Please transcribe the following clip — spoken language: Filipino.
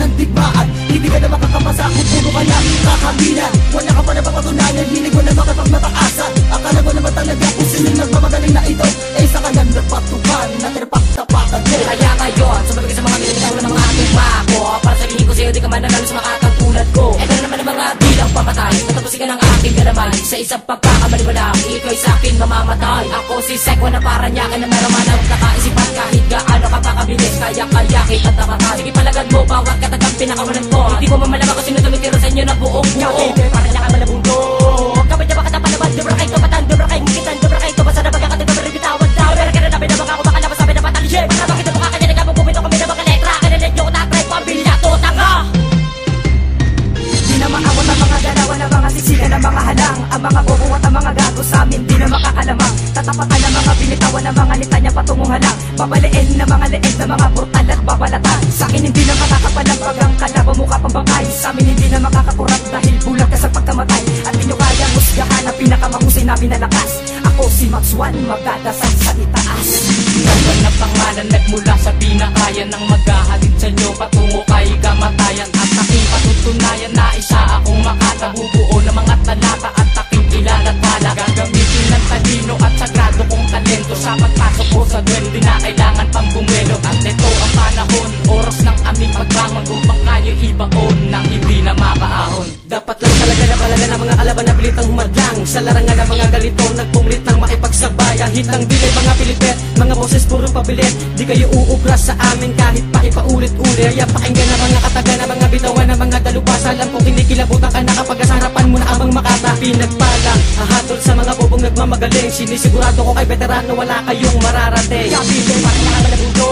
ng digmaan. Hindi ka na makakapasa kung puro ka lang kakabilan. Wala ka pa na papatunayan, hilig mo na makapagmataasan. Akala mo naman talaga kung sinong nagmamagaling na ito, eh sa kanyang nagpatukan na tinapak-tapakan mo. Kaya ngayon, sumabi ka sa mga minitaw ng mga ating mako. Para sabihin ko sa'yo, di ka mananalo sa mga katulad ko. Eto na naman ang mga bilang papatay. Tatapusin ka ng aking galaman. Sa isang pagkakamali mo lang, ikaw'y sa'kin mamamatay. Ako si Sekwa na paranyakin na naraman ang nakaisipan. Kahit gaano ka pakabilis, kaya-kayakin at namatay. Sige palagad mo, bawat katagang pinakawalan ko. Hindi ko mamalaman kung sino tumitiro sa inyo na buong buo. Paranyakan malabundo. Kapag niya baka napalabad, dobra kayo kapatan, dobra kayo mukitan, dobra kayo basa na pagkakatin ko maribitawan daw. Pero ka na namin na baka ako baka napasabi na patalisye. Baka bakit na baka kanya nagabong bumito kami na baka letra. Kanalit nyo ko tatry, pambilya to, tanga. Di na maawat ang mga galawan ng mga sisigan ng mga halang. Ang mga bobo at ang mga gago sa amin di na makakalamang. Tatapatan ng mga binitawan ng mga litanya patungong halang. Babaliin na mga leeg na mga brutal at babalatan. Sa akin hindi na makakapalampag ang kalaban mukha pang bangkay. Sa amin hindi na makakakurap dahil bulag ka sa pagkamatay. At di nyo kaya musgahan ang pinakamahusay namin na lakas. Ako si Max One, magdadasal sa itaas. Ganda na pangalan nagmula sa pinakayan ng maghahatid sa inyo patungo kay kamatayan. At aking patutunayan na isa akong makatabubuo ng mga talata at aking ilalathala. Gagamitin ng talino at sagrado kong talento sa pagpasok ko sa duwende na kailangan pang bumelo. At ito ang panahon, oras ng aming pagbangon upang kayo ibaon nang hindi na mapaahon. Dapat lang talaga na palaga ng mga kalaban na pilitang humadlang. Sa larangan ng mga galito, nagpumlit ng makipagsabay. Kahit ang dilay mga pilipet, mga boses puro pabilit. Di kayo uubras sa amin kahit pa ipaulit-ulit. Kaya pakinggan na mga kataga na mga bitawan na mga dalubhasa. Alam kong hindi kilabutan ka na kapag sa harapan mo na abang makata. Pinagpalang, hahatol sa mga bubong nagmamagaling. Sinisigurado ko kay veterano wala kayong mararating. Kapilin, parang nakakalabundo.